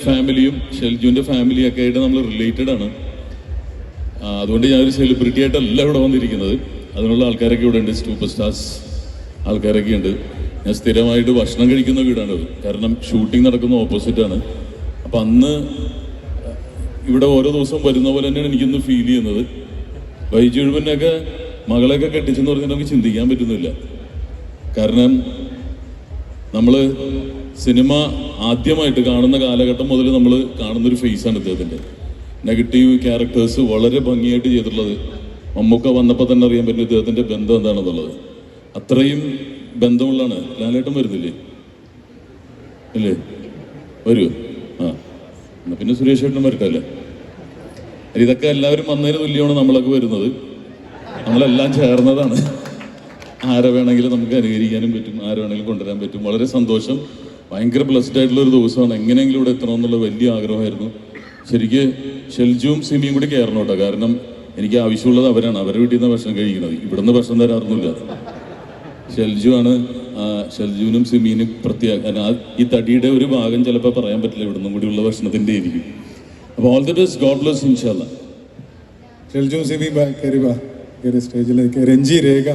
ഫാമിലിയും ഷെൽജുവിൻ്റെ ഫാമിലിയൊക്കെ ആയിട്ട് നമ്മൾ റിലേറ്റഡ് ആണ്. അതുകൊണ്ട് ഞാനൊരു സെലിബ്രിറ്റി ആയിട്ടല്ല ഇവിടെ വന്നിരിക്കുന്നത്. അതിനുള്ള ആൾക്കാരൊക്കെ ഇവിടെ ഉണ്ട്, സൂപ്പർ സ്റ്റാർസ് ആൾക്കാരൊക്കെ ഉണ്ട്. ഞാൻ സ്ഥിരമായിട്ട് ഭക്ഷണം കഴിക്കുന്ന വീടാണത്, കാരണം ഷൂട്ടിംഗ് നടക്കുന്ന ഓപ്പോസിറ്റാണ്. അപ്പം അന്ന് ഇവിടെ ഓരോ ദിവസം വരുന്ന പോലെ തന്നെയാണ് എനിക്കിന്ന് ഫീൽ ചെയ്യുന്നത്. വൈജുഴുവനൊക്കെ മകളെയൊക്കെ കെട്ടിച്ചെന്ന് പറഞ്ഞാൽ നമുക്ക് ചിന്തിക്കാൻ പറ്റുന്നില്ല. കാരണം നമ്മൾ സിനിമ ആദ്യമായിട്ട് കാണുന്ന കാലഘട്ടം മുതൽ നമ്മൾ കാണുന്നൊരു ഫേസാണ് ഇദ്ദേഹത്തിൻ്റെ. നെഗറ്റീവ് ക്യാരക്ടേഴ്സ് വളരെ ഭംഗിയായിട്ട് ചെയ്തിട്ടുള്ളത്. മമ്മൂക്ക വന്നപ്പോൾ തന്നെ അറിയാൻ പറ്റും ഇദ്ദേഹത്തിൻ്റെ ബന്ധം എന്താണെന്നുള്ളത്. അത്രയും ബന്ധമുള്ളതാണ്. ലാലേട്ടൻ വരുന്നില്ലേ? ഇല്ലേ? വരുമോ? എന്നാ പിന്നെ സുരേഷ് ഏട്ടനും വരട്ടല്ലേ. ഇതൊക്കെ എല്ലാവരും വന്നതിന് തുല്യമാണ് നമ്മളൊക്കെ വരുന്നത്. നമ്മളെല്ലാം ചേർന്നതാണ്. ആരെ വേണമെങ്കിലും നമുക്ക് അനുകരിക്കാനും പറ്റും, ആരെ വേണമെങ്കിലും കൊണ്ടുവരാൻ പറ്റും. വളരെ സന്തോഷം. ഭയങ്കര ബ്ലെസ്ഡ് ആയിട്ടുള്ളൊരു ദിവസമാണ്. എങ്ങനെയെങ്കിലും ഇവിടെ എത്തണമെന്നുള്ള വലിയ ആഗ്രഹമായിരുന്നു. ശരിക്ക് ഷെൽജുവും സിമിയും കൂടി കയറണം കേട്ടോ. കാരണം എനിക്ക് ആവശ്യമുള്ളത് അവരാണ്. അവരുടെ വീട്ടിൽ നിന്ന് ഭക്ഷണം കഴിക്കുന്നത്, ഇവിടുന്ന് ഭക്ഷണം തരാറൊന്നുമില്ല. ഷെൽജുവാണ്. ഷെൽജുവിനും സിമീനും പ്രത്യേക ഈ തടിയുടെ ഒരു ഭാഗം ചിലപ്പോൾ പറയാൻ പറ്റില്ല, ഇവിടുന്നും കൂടിയുള്ള ഭക്ഷണത്തിൻ്റെ ആയിരിക്കും. അപ്പോൾ all the best, God bless ഇൻഷാല്ലാ. ഷെൽജുവും സിമിയും കയറി സ്റ്റേജിലേക്ക്. രഞ്ജി, രേഖ